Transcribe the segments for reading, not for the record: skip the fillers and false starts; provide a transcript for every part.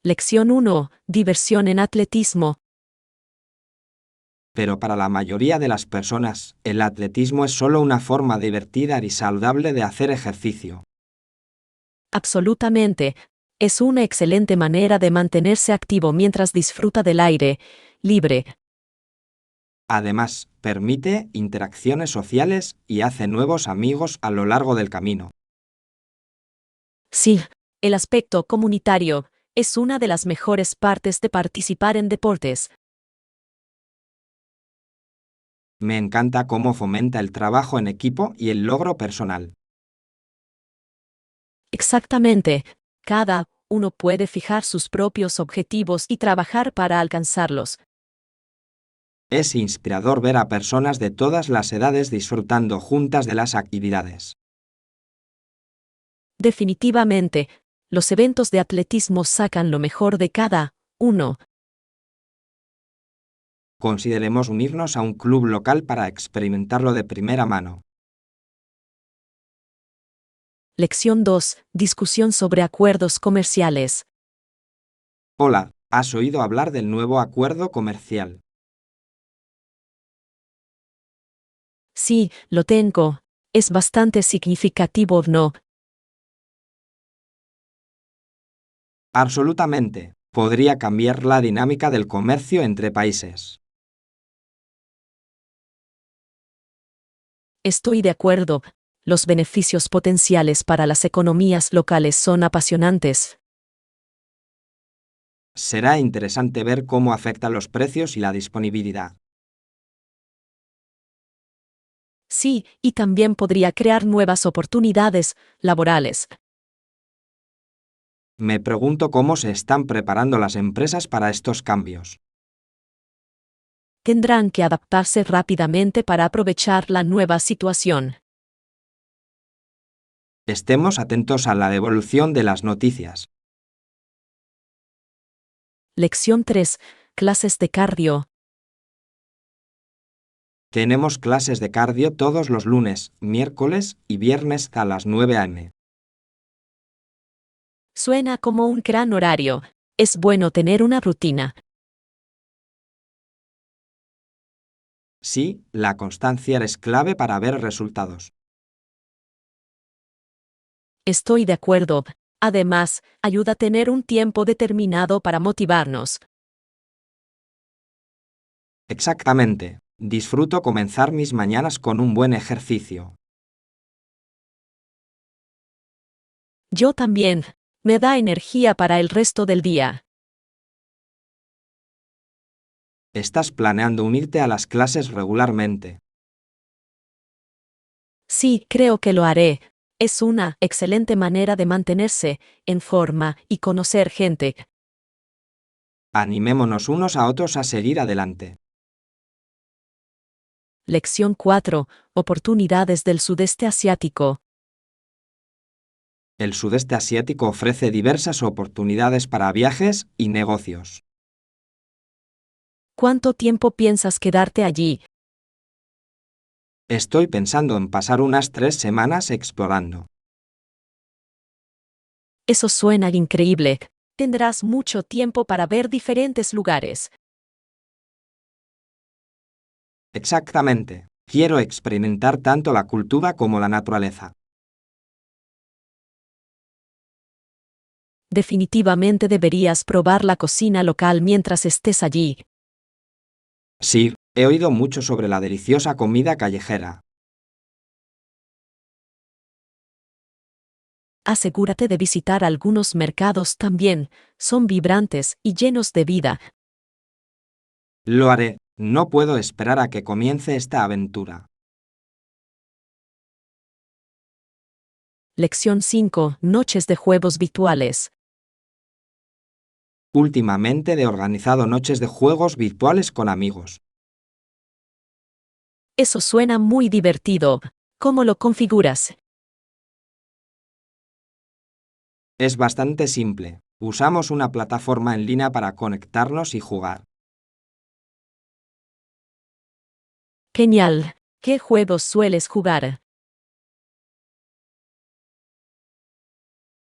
Lección 1. Diversión en atletismo. Pero para la mayoría de las personas, el atletismo es solo una forma divertida y saludable de hacer ejercicio. Absolutamente. Es una excelente manera de mantenerse activo mientras disfruta del aire libre. Además, permite interacciones sociales y hace nuevos amigos a lo largo del camino. Sí, el aspecto comunitario es una de las mejores partes de participar en deportes. Me encanta cómo fomenta el trabajo en equipo y el logro personal. Exactamente. Cada uno puede fijar sus propios objetivos y trabajar para alcanzarlos. Es inspirador ver a personas de todas las edades disfrutando juntas de las actividades. Definitivamente, los eventos de atletismo sacan lo mejor de cada uno. Consideremos unirnos a un club local para experimentarlo de primera mano. Lección 2. Discusión sobre acuerdos comerciales. Hola, ¿has oído hablar del nuevo acuerdo comercial? Sí, lo tengo. Es bastante significativo, ¿no? Absolutamente. Podría cambiar la dinámica del comercio entre países. Estoy de acuerdo. Los beneficios potenciales para las economías locales son apasionantes. Será interesante ver cómo afecta los precios y la disponibilidad. Sí, y también podría crear nuevas oportunidades laborales. Me pregunto cómo se están preparando las empresas para estos cambios. Tendrán que adaptarse rápidamente para aprovechar la nueva situación. Estemos atentos a la evolución de las noticias. Lección 3. Clases de cardio. Tenemos clases de cardio todos los lunes, miércoles y viernes a las 9 a.m. Suena como un gran horario. Es bueno tener una rutina. Sí, la constancia es clave para ver resultados. Estoy de acuerdo. Además, ayuda a tener un tiempo determinado para motivarnos. Exactamente. Disfruto comenzar mis mañanas con un buen ejercicio. Yo también. Me da energía para el resto del día. ¿Estás planeando unirte a las clases regularmente? Sí, creo que lo haré. Es una excelente manera de mantenerse en forma y conocer gente. Animémonos unos a otros a seguir adelante. Lección 4. Oportunidades del sudeste asiático. El sudeste asiático ofrece diversas oportunidades para viajes y negocios. ¿Cuánto tiempo piensas quedarte allí? Estoy pensando en pasar unas 3 semanas explorando. Eso suena increíble. Tendrás mucho tiempo para ver diferentes lugares. Exactamente. Quiero experimentar tanto la cultura como la naturaleza. Definitivamente deberías probar la cocina local mientras estés allí. Sí, he oído mucho sobre la deliciosa comida callejera. Asegúrate de visitar algunos mercados también. Son vibrantes y llenos de vida. Lo haré. No puedo esperar a que comience esta aventura. Lección 5. Noches de juegos virtuales. Últimamente he organizado noches de juegos virtuales con amigos. Eso suena muy divertido. ¿Cómo lo configuras? Es bastante simple. Usamos una plataforma en línea para conectarnos y jugar. Genial. ¿Qué juegos sueles jugar?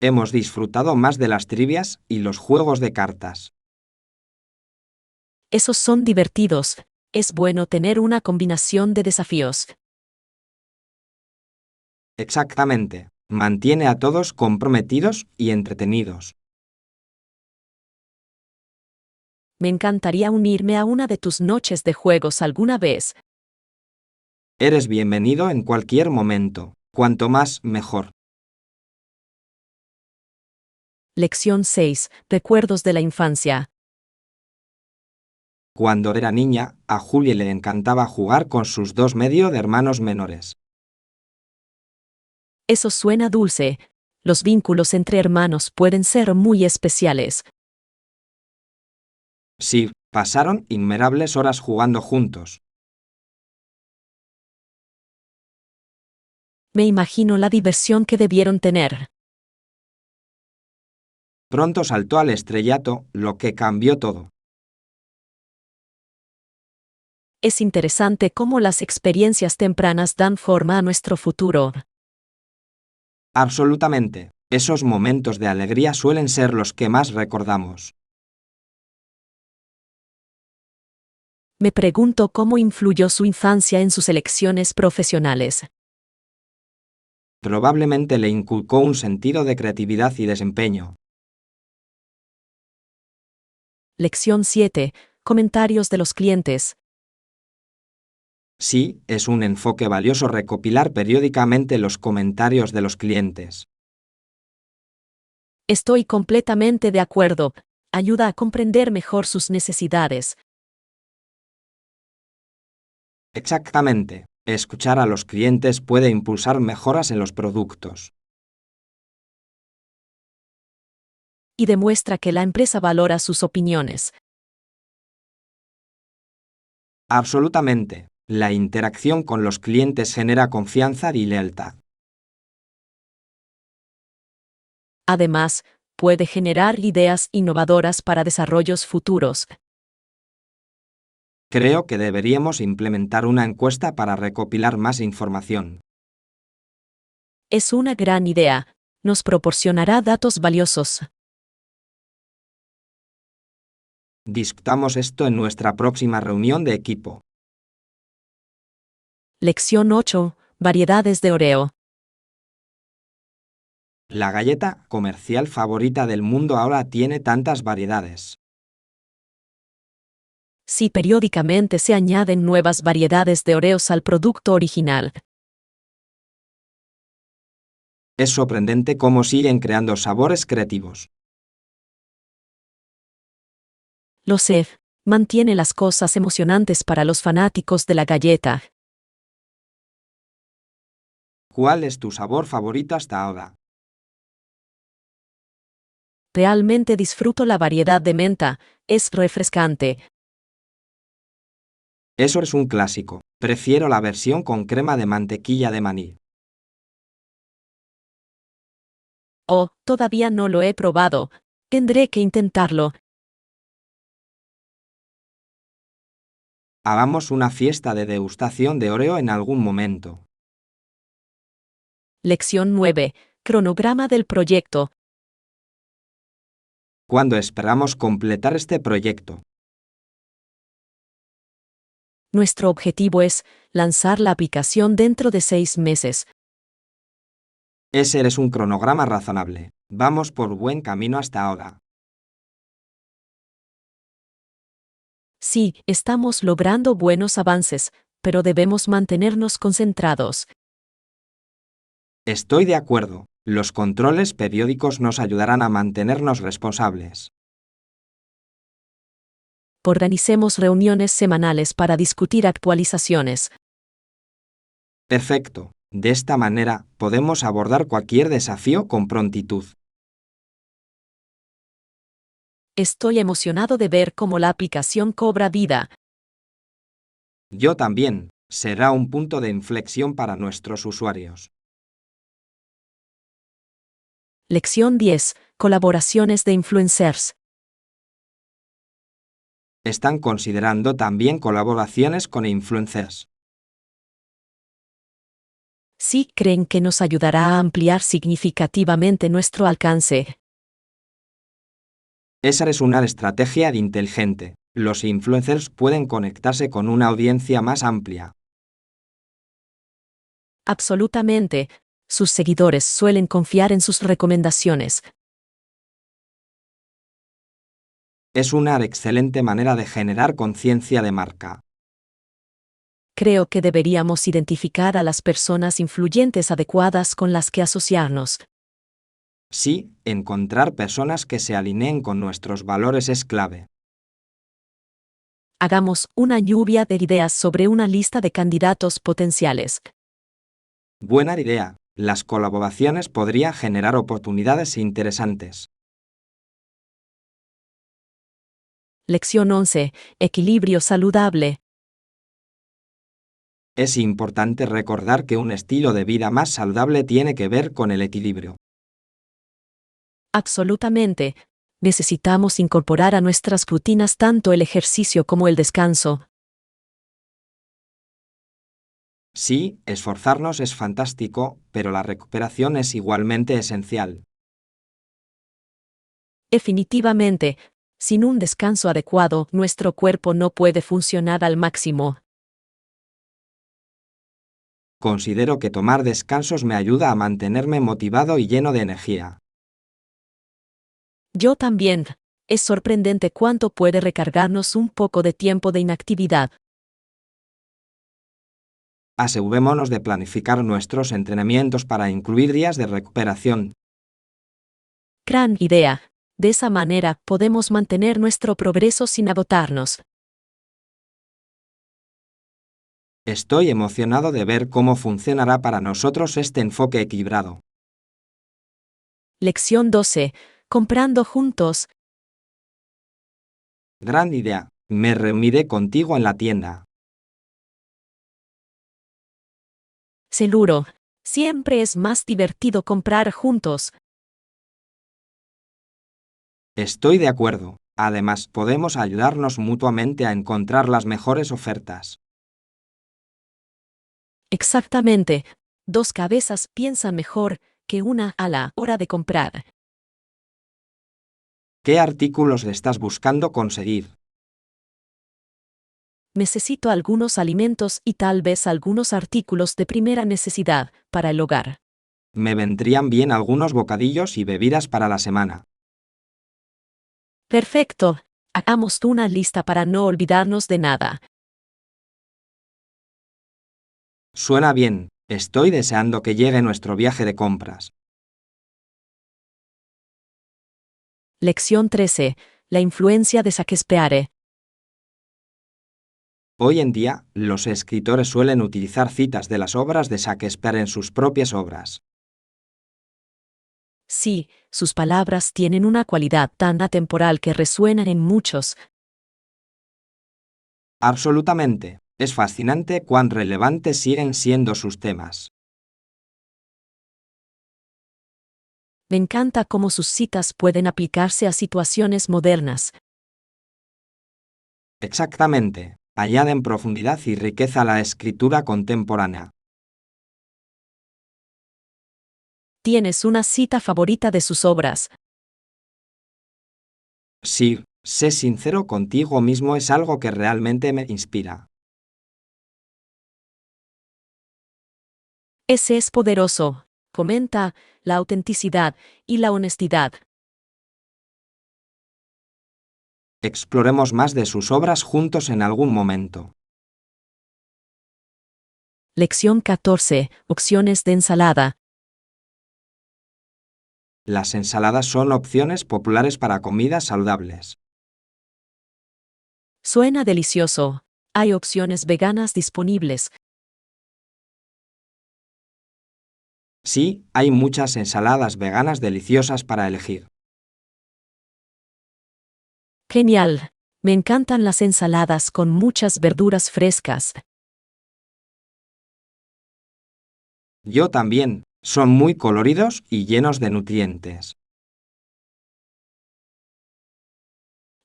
Hemos disfrutado más de las trivias y los juegos de cartas. Esos son divertidos. Es bueno tener una combinación de desafíos. Exactamente. Mantiene a todos comprometidos y entretenidos. Me encantaría unirme a una de tus noches de juegos alguna vez. Eres bienvenido en cualquier momento. Cuanto más, mejor. Lección 6. Recuerdos de la infancia. Cuando era niña, a Julie le encantaba jugar con sus dos medio de hermanos menores. Eso suena dulce. Los vínculos entre hermanos pueden ser muy especiales. Sí, pasaron innumerables horas jugando juntos. Me imagino la diversión que debieron tener. Pronto saltó al estrellato, lo que cambió todo. Es interesante cómo las experiencias tempranas dan forma a nuestro futuro. Absolutamente. Esos momentos de alegría suelen ser los que más recordamos. Me pregunto cómo influyó su infancia en sus elecciones profesionales. Probablemente le inculcó un sentido de creatividad y desempeño. Lección 7. Comentarios de los clientes. Sí, es un enfoque valioso recopilar periódicamente los comentarios de los clientes. Estoy completamente de acuerdo. Ayuda a comprender mejor sus necesidades. Exactamente. Escuchar a los clientes puede impulsar mejoras en los productos. Y demuestra que la empresa valora sus opiniones. Absolutamente. La interacción con los clientes genera confianza y lealtad. Además, puede generar ideas innovadoras para desarrollos futuros. Creo que deberíamos implementar una encuesta para recopilar más información. Es una gran idea. Nos proporcionará datos valiosos. Discutamos esto en nuestra próxima reunión de equipo. Lección 8. Variedades de Oreo. La galleta comercial favorita del mundo ahora tiene tantas variedades. Si periódicamente se añaden nuevas variedades de Oreos al producto original. Es sorprendente cómo siguen creando sabores creativos. Lo sé, mantiene las cosas emocionantes para los fanáticos de la galleta. ¿Cuál es tu sabor favorito hasta ahora? Realmente disfruto la variedad de menta, es refrescante. Eso es un clásico. Prefiero la versión con crema de mantequilla de maní. Oh, todavía no lo he probado. Tendré que intentarlo. Hagamos una fiesta de degustación de Oreo en algún momento. Lección 9. Cronograma del proyecto. ¿Cuándo esperamos completar este proyecto? Nuestro objetivo es lanzar la aplicación dentro de 6 meses. Ese es un cronograma razonable. Vamos por buen camino hasta ahora. Sí, estamos logrando buenos avances, pero debemos mantenernos concentrados. Estoy de acuerdo. Los controles periódicos nos ayudarán a mantenernos responsables. Organicemos reuniones semanales para discutir actualizaciones. Perfecto. De esta manera, podemos abordar cualquier desafío con prontitud. Estoy emocionado de ver cómo la aplicación cobra vida. Yo también. Será un punto de inflexión para nuestros usuarios. Lección 10. Colaboraciones de influencers. Están considerando también colaboraciones con influencers. Sí creen que nos ayudará a ampliar significativamente nuestro alcance. Esa es una estrategia inteligente. Los influencers pueden conectarse con una audiencia más amplia. Absolutamente. Sus seguidores suelen confiar en sus recomendaciones. Es una excelente manera de generar conciencia de marca. Creo que deberíamos identificar a las personas influyentes adecuadas con las que asociarnos. Sí, encontrar personas que se alineen con nuestros valores es clave. Hagamos una lluvia de ideas sobre una lista de candidatos potenciales. Buena idea. Las colaboraciones podrían generar oportunidades interesantes. Lección 11. Equilibrio saludable. Es importante recordar que un estilo de vida más saludable tiene que ver con el equilibrio. Absolutamente. Necesitamos incorporar a nuestras rutinas tanto el ejercicio como el descanso. Sí, esforzarnos es fantástico, pero la recuperación es igualmente esencial. Definitivamente, sin un descanso adecuado, nuestro cuerpo no puede funcionar al máximo. Considero que tomar descansos me ayuda a mantenerme motivado y lleno de energía. Yo también. Es sorprendente cuánto puede recargarnos un poco de tiempo de inactividad. Asegurémonos de planificar nuestros entrenamientos para incluir días de recuperación. Gran idea. De esa manera podemos mantener nuestro progreso sin agotarnos. Estoy emocionado de ver cómo funcionará para nosotros este enfoque equilibrado. Lección 12. Comprando juntos. Gran idea. Me reuniré contigo en la tienda. Seguro. Siempre es más divertido comprar juntos. Estoy de acuerdo. Además, podemos ayudarnos mutuamente a encontrar las mejores ofertas. Exactamente. Dos cabezas piensan mejor que una a la hora de comprar. ¿Qué artículos estás buscando conseguir? Necesito algunos alimentos y tal vez algunos artículos de primera necesidad para el hogar. Me vendrían bien algunos bocadillos y bebidas para la semana. Perfecto. Hagamos una lista para no olvidarnos de nada. Suena bien. Estoy deseando que llegue nuestro viaje de compras. Lección 13. La influencia de Shakespeare. Hoy en día, los escritores suelen utilizar citas de las obras de Shakespeare en sus propias obras. Sí, sus palabras tienen una cualidad tan atemporal que resuenan en muchos. Absolutamente. Es fascinante cuán relevantes siguen siendo sus temas. Me encanta cómo sus citas pueden aplicarse a situaciones modernas. Exactamente. Añaden profundidad y riqueza a la escritura contemporánea. ¿Tienes una cita favorita de sus obras? Sí, sé sincero contigo mismo es algo que realmente me inspira. Ese es poderoso. Fomenta la autenticidad y la honestidad. Exploremos más de sus obras juntos en algún momento. Lección 14. Opciones de ensalada. Las ensaladas son opciones populares para comidas saludables. Suena delicioso. Hay opciones veganas disponibles. Sí, hay muchas ensaladas veganas deliciosas para elegir. Genial. Me encantan las ensaladas con muchas verduras frescas. Yo también, son muy coloridos y llenos de nutrientes.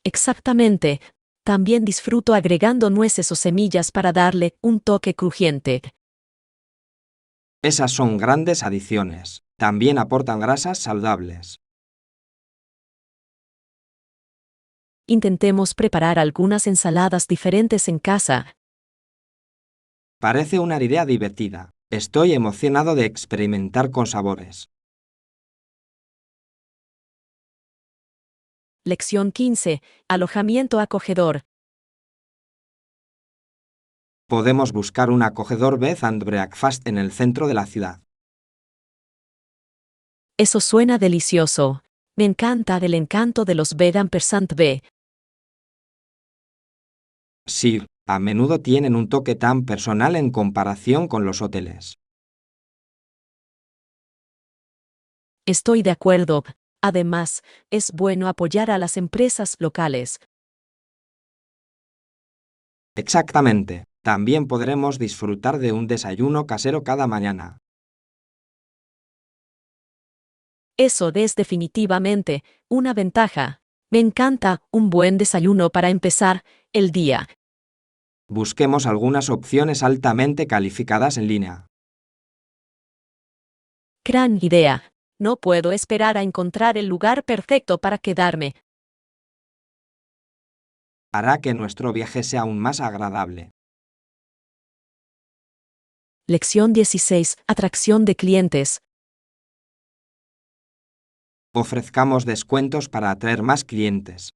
Exactamente. También disfruto agregando nueces o semillas para darle un toque crujiente. Esas son grandes adiciones. También aportan grasas saludables. Intentemos preparar algunas ensaladas diferentes en casa. Parece una idea divertida. Estoy emocionado de experimentar con sabores. Lección 15. Alojamiento acogedor. Podemos buscar un acogedor bed and breakfast en el centro de la ciudad. Eso suena delicioso. Me encanta el encanto de los bed and B. Sí, a menudo tienen un toque tan personal en comparación con los hoteles. Estoy de acuerdo. Además, es bueno apoyar a las empresas locales. Exactamente. También podremos disfrutar de un desayuno casero cada mañana. Eso es definitivamente una ventaja. Me encanta un buen desayuno para empezar el día. Busquemos algunas opciones altamente calificadas en línea. Gran idea. No puedo esperar a encontrar el lugar perfecto para quedarme. Hará que nuestro viaje sea aún más agradable. Lección 16. Atracción de clientes. Ofrezcamos descuentos para atraer más clientes.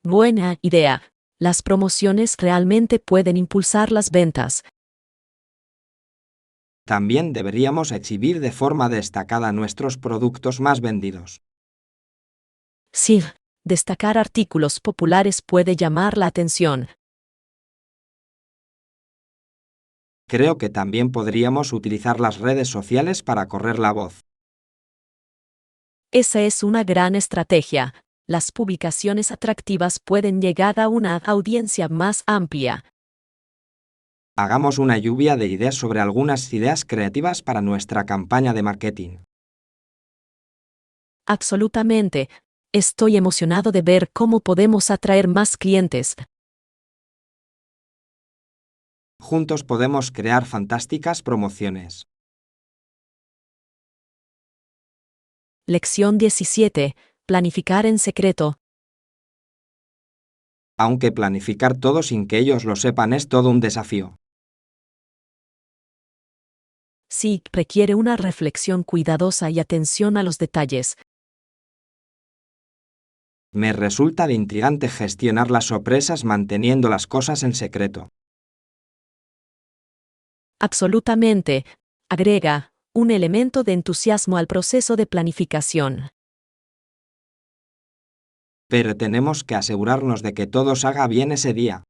Buena idea. Las promociones realmente pueden impulsar las ventas. También deberíamos exhibir de forma destacada nuestros productos más vendidos. Sí, destacar artículos populares puede llamar la atención. Creo que también podríamos utilizar las redes sociales para correr la voz. Esa es una gran estrategia. Las publicaciones atractivas pueden llegar a una audiencia más amplia. Hagamos una lluvia de ideas sobre algunas ideas creativas para nuestra campaña de marketing. Absolutamente. Estoy emocionado de ver cómo podemos atraer más clientes. Juntos podemos crear fantásticas promociones. Lección 17. Planificar en secreto. Aunque planificar todo sin que ellos lo sepan es todo un desafío. Sí, requiere una reflexión cuidadosa y atención a los detalles. Me resulta de intrigante gestionar las sorpresas manteniendo las cosas en secreto. Absolutamente. Agrega un elemento de entusiasmo al proceso de planificación. Pero tenemos que asegurarnos de que todo salga bien ese día.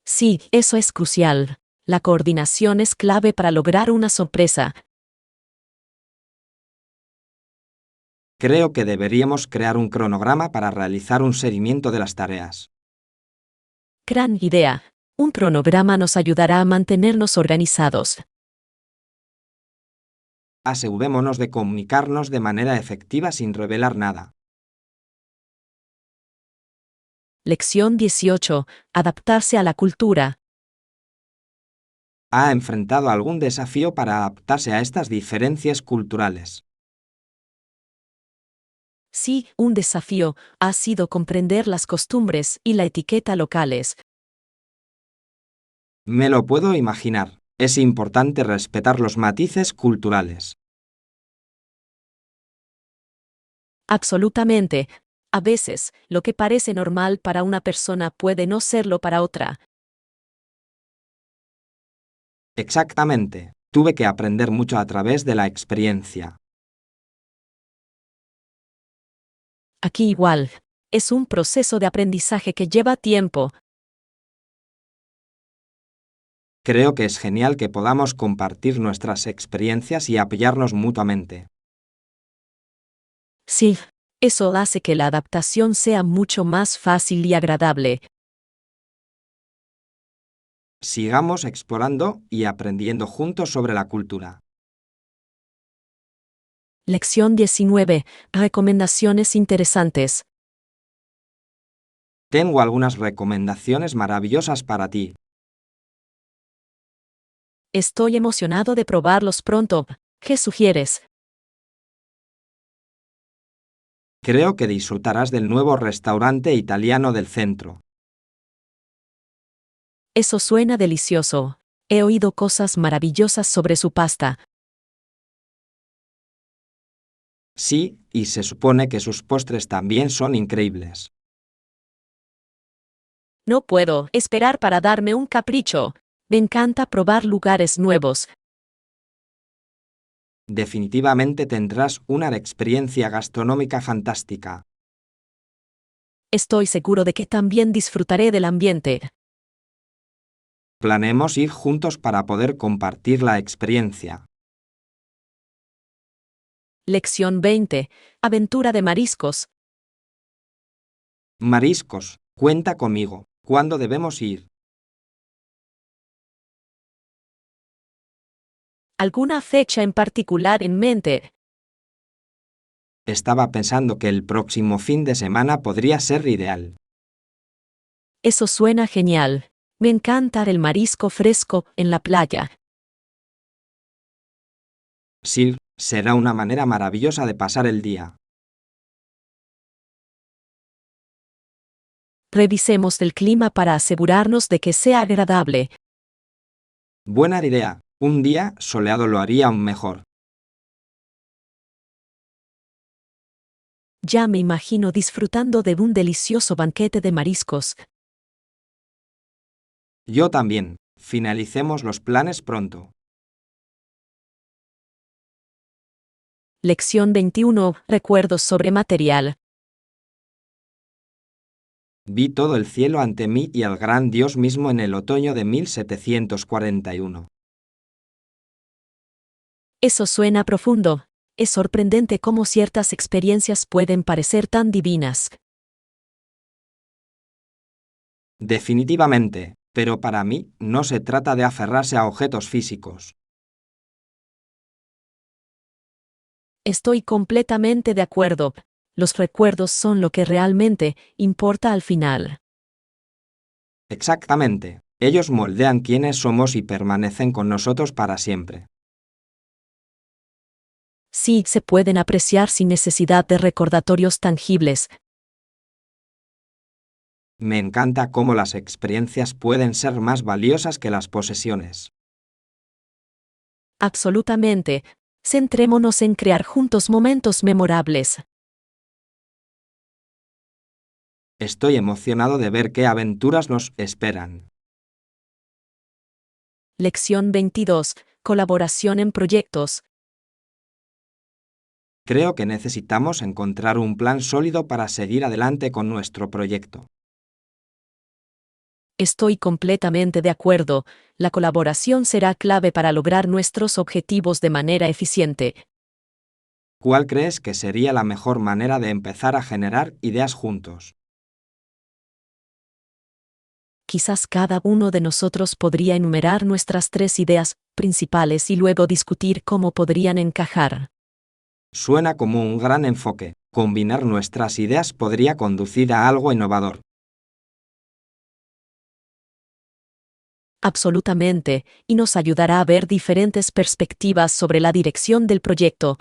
Sí, eso es crucial. La coordinación es clave para lograr una sorpresa. Creo que deberíamos crear un cronograma para realizar un seguimiento de las tareas. Gran idea. Un cronograma nos ayudará a mantenernos organizados. Asegurémonos de comunicarnos de manera efectiva sin revelar nada. Lección 18. Adaptarse a la cultura. ¿Ha enfrentado algún desafío para adaptarse a estas diferencias culturales? Sí, un desafío ha sido comprender las costumbres y la etiqueta locales. Me lo puedo imaginar. Es importante respetar los matices culturales. Absolutamente. A veces, lo que parece normal para una persona puede no serlo para otra. Exactamente. Tuve que aprender mucho a través de la experiencia. Aquí igual. Es un proceso de aprendizaje que lleva tiempo. Creo que es genial que podamos compartir nuestras experiencias y apoyarnos mutuamente. Sí, eso hace que la adaptación sea mucho más fácil y agradable. Sigamos explorando y aprendiendo juntos sobre la cultura. Lección 19. Recomendaciones interesantes. Tengo algunas recomendaciones maravillosas para ti. Estoy emocionado de probarlos pronto. ¿Qué sugieres? Creo que disfrutarás del nuevo restaurante italiano del centro. Eso suena delicioso. He oído cosas maravillosas sobre su pasta. Sí, y se supone que sus postres también son increíbles. No puedo esperar para darme un capricho. Me encanta probar lugares nuevos. Definitivamente tendrás una experiencia gastronómica fantástica. Estoy seguro de que también disfrutaré del ambiente. Planeemos ir juntos para poder compartir la experiencia. Lección 20. Aventura de mariscos. Mariscos, cuenta conmigo. ¿Cuándo debemos ir? ¿Alguna fecha en particular en mente? Estaba pensando que el próximo fin de semana podría ser ideal. Eso suena genial. Me encanta el marisco fresco en la playa. Sí, será una manera maravillosa de pasar el día. Revisemos el clima para asegurarnos de que sea agradable. Buena idea. Un día soleado lo haría aún mejor. Ya me imagino disfrutando de un delicioso banquete de mariscos. Yo también. Finalicemos los planes pronto. Lección 21. Recuerdos sobre material. Vi todo el cielo ante mí y al gran Dios mismo en el otoño de 1741. Eso suena profundo. Es sorprendente cómo ciertas experiencias pueden parecer tan divinas. Definitivamente, pero para mí no se trata de aferrarse a objetos físicos. Estoy completamente de acuerdo. Los recuerdos son lo que realmente importa al final. Exactamente. Ellos moldean quiénes somos y permanecen con nosotros para siempre. Sí, se pueden apreciar sin necesidad de recordatorios tangibles. Me encanta cómo las experiencias pueden ser más valiosas que las posesiones. Absolutamente. Centrémonos en crear juntos momentos memorables. Estoy emocionado de ver qué aventuras nos esperan. Lección 22. Colaboración en proyectos. Creo que necesitamos encontrar un plan sólido para seguir adelante con nuestro proyecto. Estoy completamente de acuerdo. La colaboración será clave para lograr nuestros objetivos de manera eficiente. ¿Cuál crees que sería la mejor manera de empezar a generar ideas juntos? Quizás cada uno de nosotros podría enumerar nuestras 3 ideas principales y luego discutir cómo podrían encajar. Suena como un gran enfoque. Combinar nuestras ideas podría conducir a algo innovador. Absolutamente, y nos ayudará a ver diferentes perspectivas sobre la dirección del proyecto.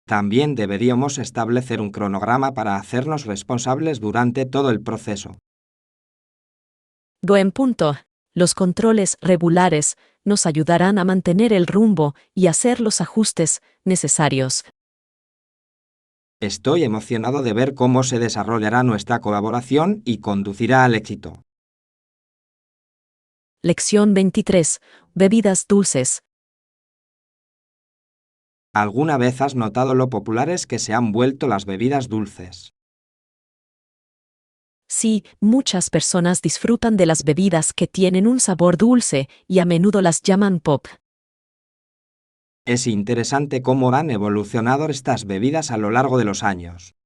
También deberíamos establecer un cronograma para hacernos responsables durante todo el proceso. Buen punto. Los controles regulares nos ayudarán a mantener el rumbo y hacer los ajustes necesarios. Estoy emocionado de ver cómo se desarrollará nuestra colaboración y conducirá al éxito. Lección 23. Bebidas dulces. ¿Alguna vez has notado lo populares que se han vuelto las bebidas dulces? Sí, muchas personas disfrutan de las bebidas que tienen un sabor dulce y a menudo las llaman pop. Es interesante cómo han evolucionado estas bebidas a lo largo de los años.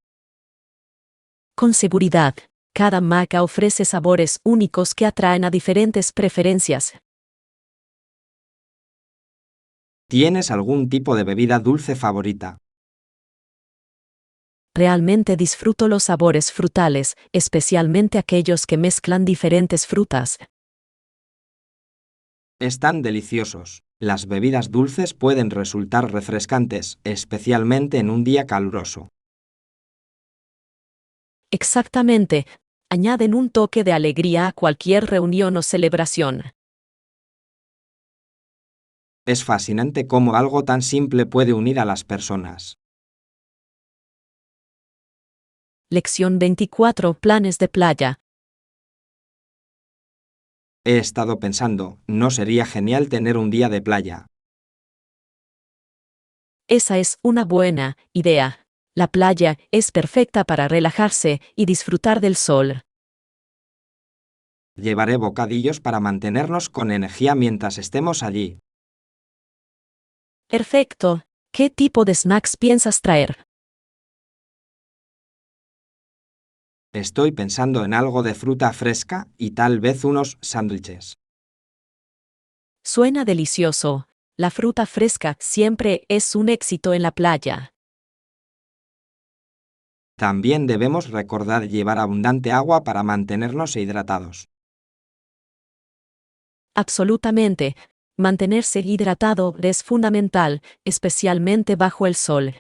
Con seguridad, cada marca ofrece sabores únicos que atraen a diferentes preferencias. ¿Tienes algún tipo de bebida dulce favorita? Realmente disfruto los sabores frutales, especialmente aquellos que mezclan diferentes frutas. Están deliciosos. Las bebidas dulces pueden resultar refrescantes, especialmente en un día caluroso. Exactamente. Añaden un toque de alegría a cualquier reunión o celebración. Es fascinante cómo algo tan simple puede unir a las personas. Lección 24. Planes de playa. He estado pensando, ¿no sería genial tener un día de playa? Esa es una buena idea. La playa es perfecta para relajarse y disfrutar del sol. Llevaré bocadillos para mantenernos con energía mientras estemos allí. Perfecto. ¿Qué tipo de snacks piensas traer? Estoy pensando en algo de fruta fresca y tal vez unos sándwiches. Suena delicioso. La fruta fresca siempre es un éxito en la playa. También debemos recordar llevar abundante agua para mantenernos hidratados. Absolutamente. Mantenerse hidratado es fundamental, especialmente bajo el sol.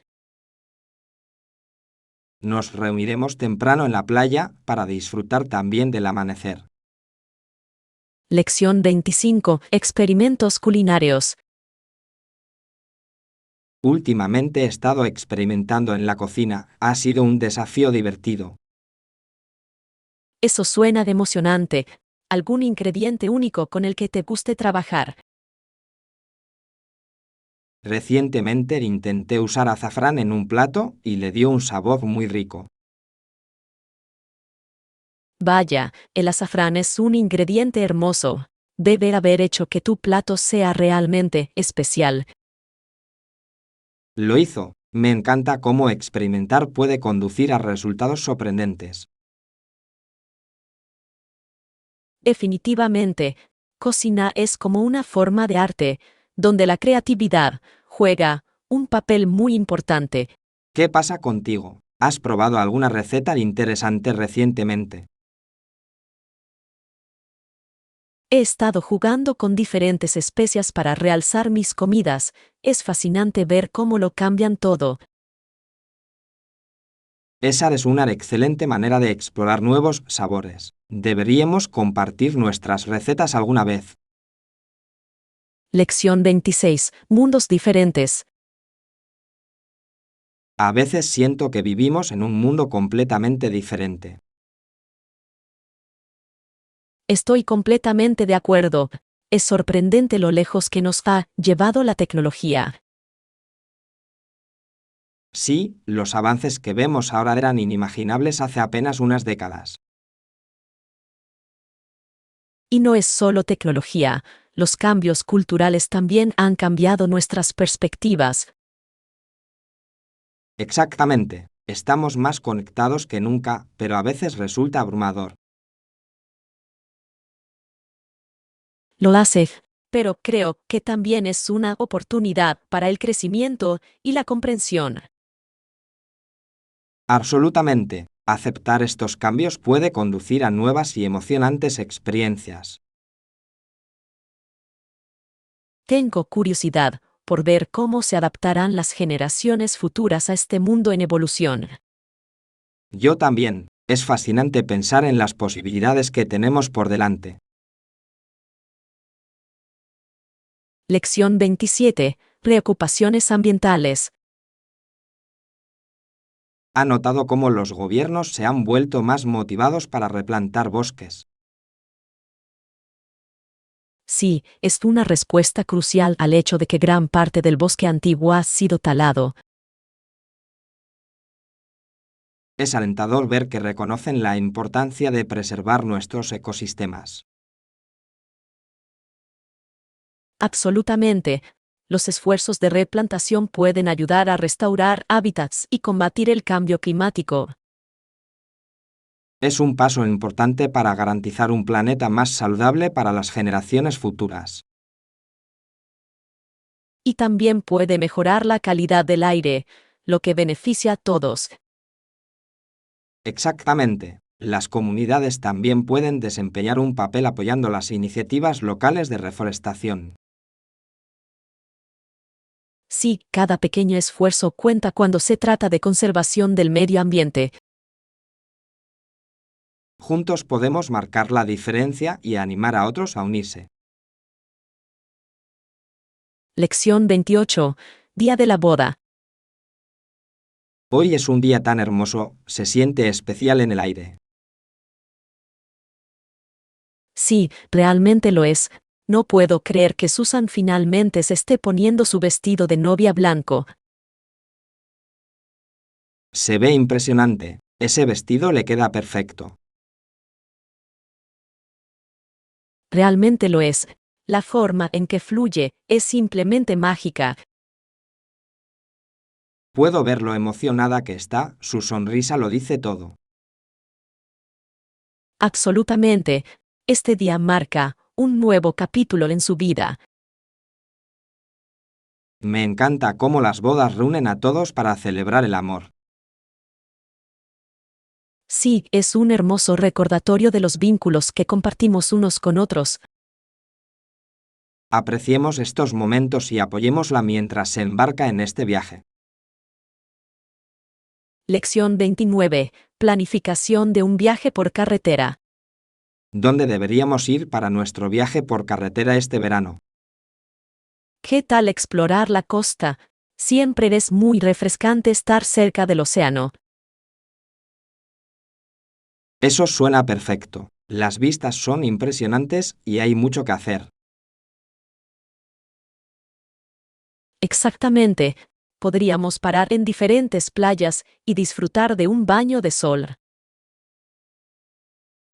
Nos reuniremos temprano en la playa para disfrutar también del amanecer. Lección 25. Experimentos culinarios. Últimamente he estado experimentando en la cocina, ha sido un desafío divertido. Eso suena emocionante. ¿Algún ingrediente único con el que te guste trabajar? Recientemente intenté usar azafrán en un plato y le dio un sabor muy rico. Vaya, el azafrán es un ingrediente hermoso. Debe haber hecho que tu plato sea realmente especial. Lo hizo. Me encanta cómo experimentar puede conducir a resultados sorprendentes. Definitivamente, cocina es como una forma de arte, donde la creatividad juega un papel muy importante. ¿Qué pasa contigo? ¿Has probado alguna receta interesante recientemente? He estado jugando con diferentes especias para realzar mis comidas. Es fascinante ver cómo lo cambian todo. Esa es una excelente manera de explorar nuevos sabores. Deberíamos compartir nuestras recetas alguna vez. Lección 26. Mundos diferentes. A veces siento que vivimos en un mundo completamente diferente. Estoy completamente de acuerdo. Es sorprendente lo lejos que nos ha llevado la tecnología. Sí, los avances que vemos ahora eran inimaginables hace apenas unas décadas. Y no es solo tecnología, los cambios culturales también han cambiado nuestras perspectivas. Exactamente. Estamos más conectados que nunca, pero a veces resulta abrumador. Lo hace, pero creo que también es una oportunidad para el crecimiento y la comprensión. Absolutamente. Aceptar estos cambios puede conducir a nuevas y emocionantes experiencias. Tengo curiosidad por ver cómo se adaptarán las generaciones futuras a este mundo en evolución. Yo también. Es fascinante pensar en las posibilidades que tenemos por delante. Lección 27. Preocupaciones ambientales. ¿Ha notado cómo los gobiernos se han vuelto más motivados para replantar bosques? Sí, es una respuesta crucial al hecho de que gran parte del bosque antiguo ha sido talado. Es alentador ver que reconocen la importancia de preservar nuestros ecosistemas. Absolutamente. Los esfuerzos de replantación pueden ayudar a restaurar hábitats y combatir el cambio climático. Es un paso importante para garantizar un planeta más saludable para las generaciones futuras. Y también puede mejorar la calidad del aire, lo que beneficia a todos. Exactamente. Las comunidades también pueden desempeñar un papel apoyando las iniciativas locales de reforestación. Sí, cada pequeño esfuerzo cuenta cuando se trata de conservación del medio ambiente. Juntos podemos marcar la diferencia y animar a otros a unirse. Lección 28. Día de la boda. Hoy es un día tan hermoso, se siente especial en el aire. Sí, realmente lo es. No puedo creer que Susan finalmente se esté poniendo su vestido de novia blanco. Se ve impresionante, ese vestido le queda perfecto. Realmente lo es. La forma en que fluye es simplemente mágica. Puedo ver lo emocionada que está, su sonrisa lo dice todo. Absolutamente. Este día marca un nuevo capítulo en su vida. Me encanta cómo las bodas reúnen a todos para celebrar el amor. Sí, es un hermoso recordatorio de los vínculos que compartimos unos con otros. Apreciemos estos momentos y apoyémosla mientras se embarca en este viaje. Lección 29. Planificación de un viaje por carretera. ¿Dónde deberíamos ir para nuestro viaje por carretera este verano? ¿Qué tal explorar la costa? Siempre es muy refrescante estar cerca del océano. Eso suena perfecto. Las vistas son impresionantes y hay mucho que hacer. Exactamente. Podríamos parar en diferentes playas y disfrutar de un baño de sol.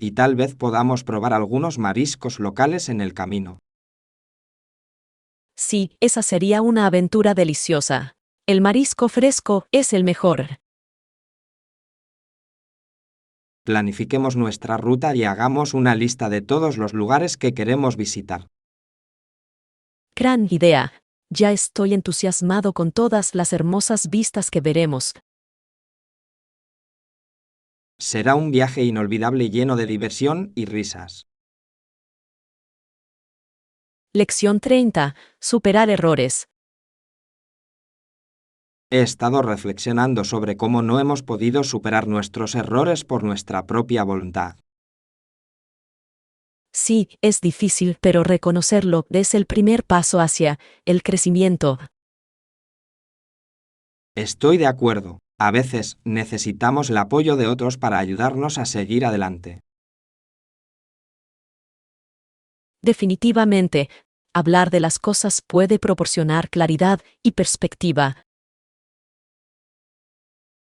Y tal vez podamos probar algunos mariscos locales en el camino. Sí, esa sería una aventura deliciosa. El marisco fresco es el mejor. Planifiquemos nuestra ruta y hagamos una lista de todos los lugares que queremos visitar. Gran idea. Ya estoy entusiasmado con todas las hermosas vistas que veremos. Será un viaje inolvidable lleno de diversión y risas. Lección 30. Superar errores. He estado reflexionando sobre cómo no hemos podido superar nuestros errores por nuestra propia voluntad. Sí, es difícil, pero reconocerlo es el primer paso hacia el crecimiento. Estoy de acuerdo. A veces necesitamos el apoyo de otros para ayudarnos a seguir adelante. Definitivamente, hablar de las cosas puede proporcionar claridad y perspectiva.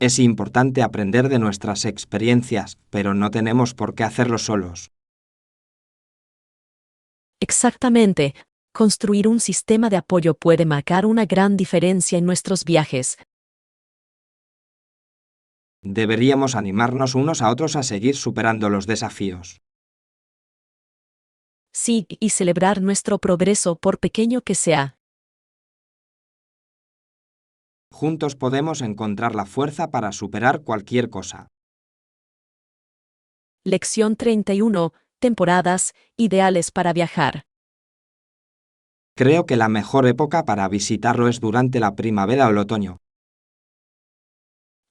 Es importante aprender de nuestras experiencias, pero no tenemos por qué hacerlo solos. Exactamente, construir un sistema de apoyo puede marcar una gran diferencia en nuestros viajes. Deberíamos animarnos unos a otros a seguir superando los desafíos. Sí, y celebrar nuestro progreso por pequeño que sea. Juntos podemos encontrar la fuerza para superar cualquier cosa. Lección 31. Temporadas ideales para viajar. Creo que la mejor época para visitarlo es durante la primavera o el otoño.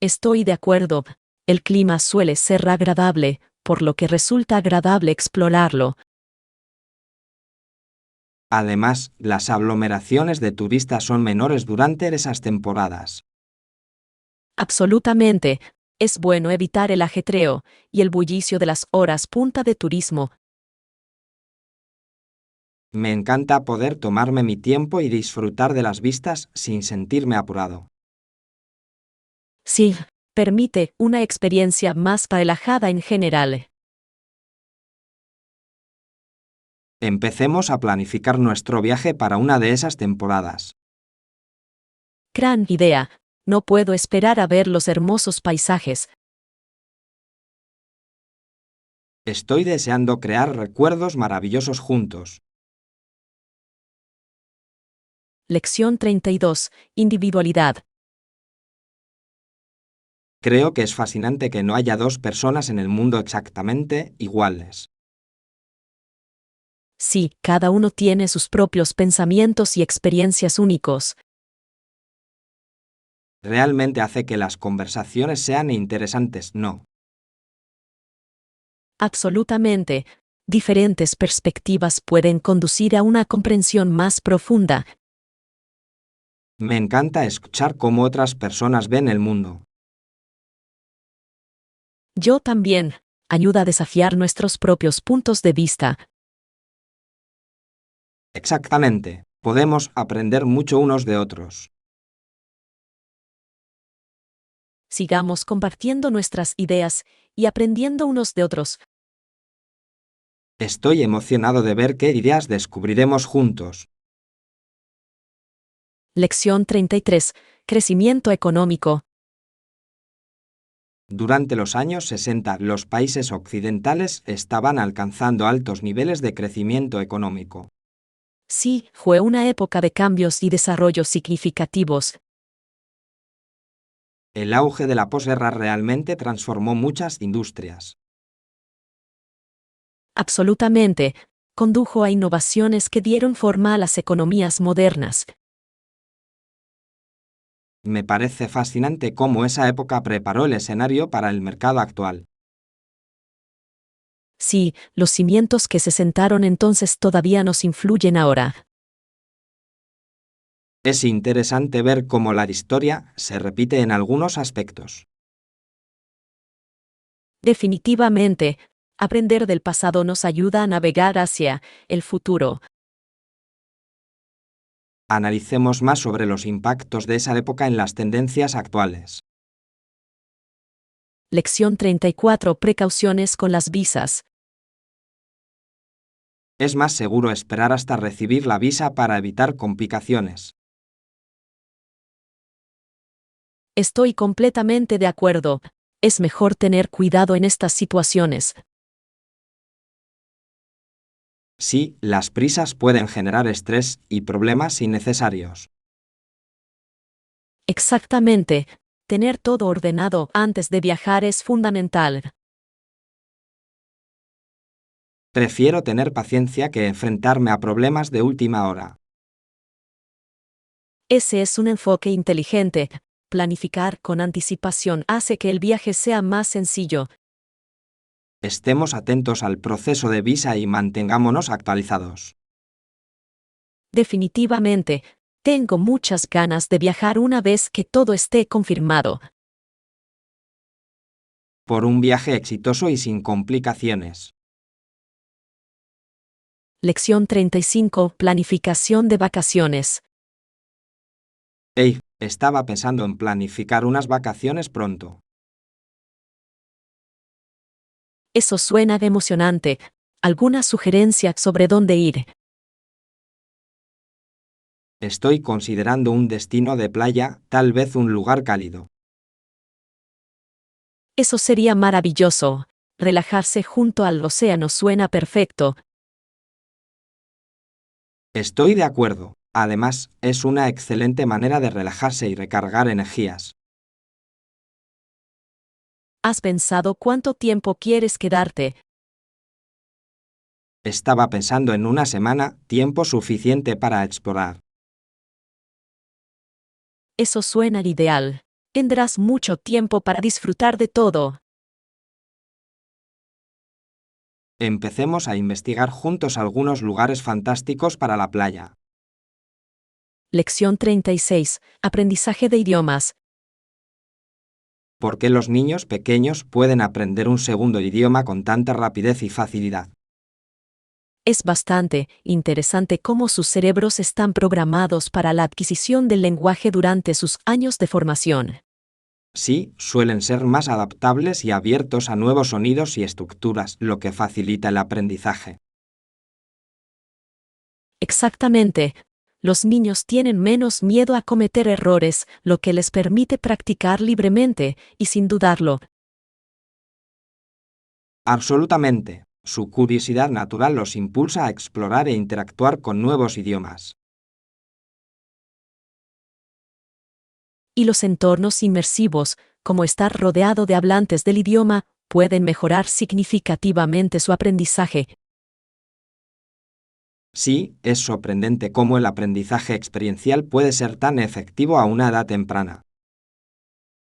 Estoy de acuerdo. El clima suele ser agradable, por lo que resulta agradable explorarlo. Además, las aglomeraciones de turistas son menores durante esas temporadas. Absolutamente. Es bueno evitar el ajetreo y el bullicio de las horas punta de turismo. Me encanta poder tomarme mi tiempo y disfrutar de las vistas sin sentirme apurado. Sí, permite una experiencia más relajada en general. Empecemos a planificar nuestro viaje para una de esas temporadas. Gran idea. No puedo esperar a ver los hermosos paisajes. Estoy deseando crear recuerdos maravillosos juntos. Lección 32. Individualidad. Creo que es fascinante que no haya dos personas en el mundo exactamente iguales. Sí, cada uno tiene sus propios pensamientos y experiencias únicos. Realmente hace que las conversaciones sean interesantes, ¿no? Absolutamente. Diferentes perspectivas pueden conducir a una comprensión más profunda. Me encanta escuchar cómo otras personas ven el mundo. Yo también. Ayuda a desafiar nuestros propios puntos de vista. Exactamente. Podemos aprender mucho unos de otros. Sigamos compartiendo nuestras ideas y aprendiendo unos de otros. Estoy emocionado de ver qué ideas descubriremos juntos. Lección 33. Crecimiento económico. Durante los años 60, los países occidentales estaban alcanzando altos niveles de crecimiento económico. Sí, fue una época de cambios y desarrollos significativos. El auge de la posguerra realmente transformó muchas industrias. Absolutamente. Condujo a innovaciones que dieron forma a las economías modernas. Me parece fascinante cómo esa época preparó el escenario para el mercado actual. Sí, los cimientos que se sentaron entonces todavía nos influyen ahora. Es interesante ver cómo la historia se repite en algunos aspectos. Definitivamente, aprender del pasado nos ayuda a navegar hacia el futuro. Analicemos más sobre los impactos de esa época en las tendencias actuales. Lección 34. Precauciones con las visas. Es más seguro esperar hasta recibir la visa para evitar complicaciones. Estoy completamente de acuerdo. Es mejor tener cuidado en estas situaciones. Sí, las prisas pueden generar estrés y problemas innecesarios. Exactamente. Tener todo ordenado antes de viajar es fundamental. Prefiero tener paciencia que enfrentarme a problemas de última hora. Ese es un enfoque inteligente. Planificar con anticipación hace que el viaje sea más sencillo. Estemos atentos al proceso de visa y mantengámonos actualizados. Definitivamente, tengo muchas ganas de viajar una vez que todo esté confirmado. Por un viaje exitoso y sin complicaciones. Lección 35. Planificación de vacaciones. Hey, estaba pensando en planificar unas vacaciones pronto. Eso suena emocionante. ¿Alguna sugerencia sobre dónde ir? Estoy considerando un destino de playa, tal vez un lugar cálido. Eso sería maravilloso. Relajarse junto al océano suena perfecto. Estoy de acuerdo. Además, es una excelente manera de relajarse y recargar energías. ¿Has pensado cuánto tiempo quieres quedarte? Estaba pensando en una semana, tiempo suficiente para explorar. Eso suena ideal. Tendrás mucho tiempo para disfrutar de todo. Empecemos a investigar juntos algunos lugares fantásticos para la playa. Lección 36. Aprendizaje de idiomas. ¿Por qué los niños pequeños pueden aprender un segundo idioma con tanta rapidez y facilidad? Es bastante interesante cómo sus cerebros están programados para la adquisición del lenguaje durante sus años de formación. Sí, suelen ser más adaptables y abiertos a nuevos sonidos y estructuras, lo que facilita el aprendizaje. Exactamente. Los niños tienen menos miedo a cometer errores, lo que les permite practicar libremente y sin dudarlo. Absolutamente. Su curiosidad natural los impulsa a explorar e interactuar con nuevos idiomas. Y los entornos inmersivos, como estar rodeado de hablantes del idioma, pueden mejorar significativamente su aprendizaje. Sí, es sorprendente cómo el aprendizaje experiencial puede ser tan efectivo a una edad temprana.